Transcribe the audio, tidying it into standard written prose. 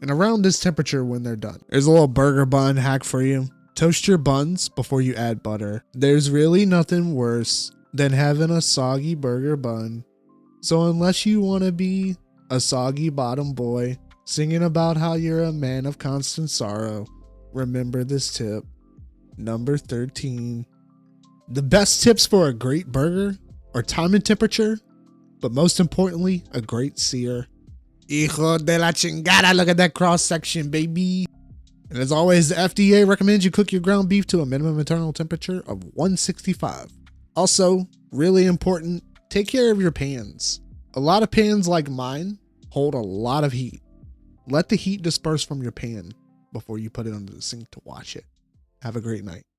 and around this temperature when they're done. There's a little burger bun hack for you. Toast your buns before you add butter. There's really nothing worse than having a soggy burger bun. So unless you want to be a soggy bottom boy singing about how you're a man of constant sorrow, remember this tip. Number 13. The best tips for a great burger are time and temperature, but most importantly, a great sear. Hijo de la chingada, look at that cross section, baby. And as always, the FDA recommends you cook your ground beef to a minimum internal temperature of 165. Also, really important, take care of your pans. A lot of pans like mine hold a lot of heat. Let the heat disperse from your pan before you put it under the sink to wash it. Have a great night.